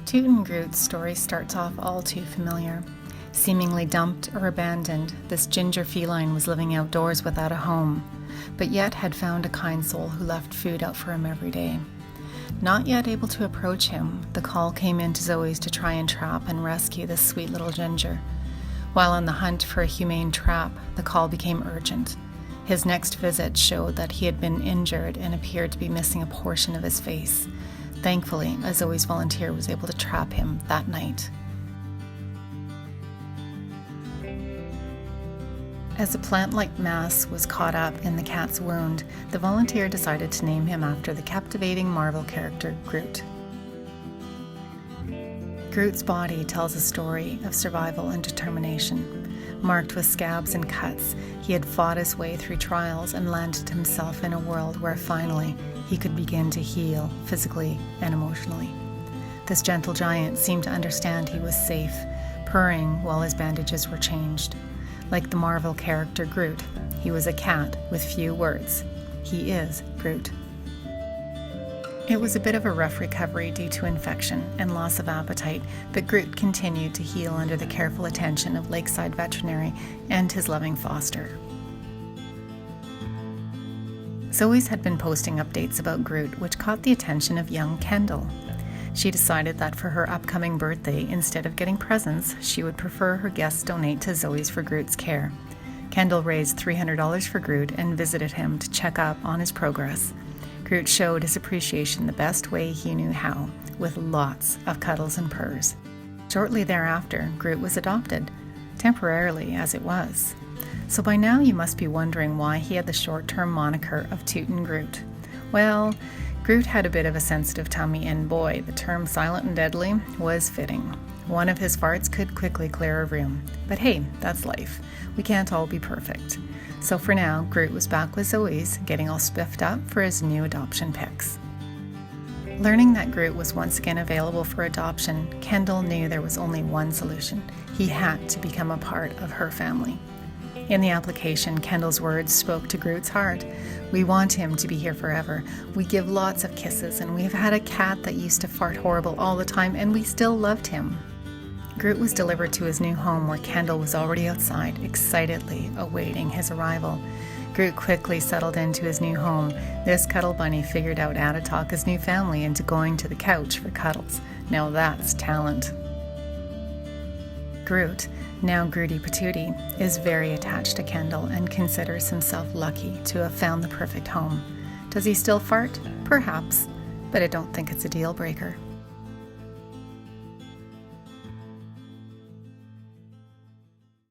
Tootin Groot's story starts off all too familiar. Seemingly dumped or abandoned, this ginger feline was living outdoors without a home, but yet had found a kind soul who left food out for him every day. Not yet able to approach him, the call came in to Zoe's to try and trap and rescue this sweet little ginger. While on the hunt for a humane trap, the call became urgent. His next visit showed that he had been injured and appeared to be missing a portion of his face. Thankfully, a Zoe's volunteer was able to trap him that night. As a plant-like mass was caught up in the cat's wound, the volunteer decided to name him after the captivating Marvel character Groot. Groot's body tells a story of survival and determination. Marked with scabs and cuts, he had fought his way through trials and landed himself in a world where finally he could begin to heal physically and emotionally. This gentle giant seemed to understand he was safe, purring while his bandages were changed. Like the Marvel character Groot, he was a cat with few words. He is Groot. It was a bit of a rough recovery due to infection and loss of appetite, but Groot continued to heal under the careful attention of Lakeside Veterinary and his loving foster. Zoe's had been posting updates about Groot, which caught the attention of young Kendall. She decided that for her upcoming birthday, instead of getting presents, she would prefer her guests donate to Zoe's for Groot's care. Kendall raised $300 for Groot and visited him to check up on his progress. Groot showed his appreciation the best way he knew how, with lots of cuddles and purrs. Shortly thereafter, Groot was adopted, temporarily as it was. So by now you must be wondering why he had the short-term moniker of Tootin Groot. Well, Groot had a bit of a sensitive tummy, and boy, the term silent and deadly was fitting. One of his farts could quickly clear a room. But hey, that's life. We can't all be perfect. So for now, Groot was back with Zoe's, getting all spiffed up for his new adoption pics. Learning that Groot was once again available for adoption, Kendall knew there was only one solution. He had to become a part of her family. In the application, Kendall's words spoke to Groot's heart. We want him to be here forever. We give lots of kisses, and we've had a cat that used to fart horrible all the time, and we still loved him. Groot was delivered to his new home where Kendall was already outside, excitedly awaiting his arrival. Groot quickly settled into his new home. This cuddle bunny figured out how to talk his new family into going to the couch for cuddles. Now that's talent. Groot, now Grootie Patootie, is very attached to Kendall and considers himself lucky to have found the perfect home. Does he still fart? Perhaps, but I don't think it's a deal breaker.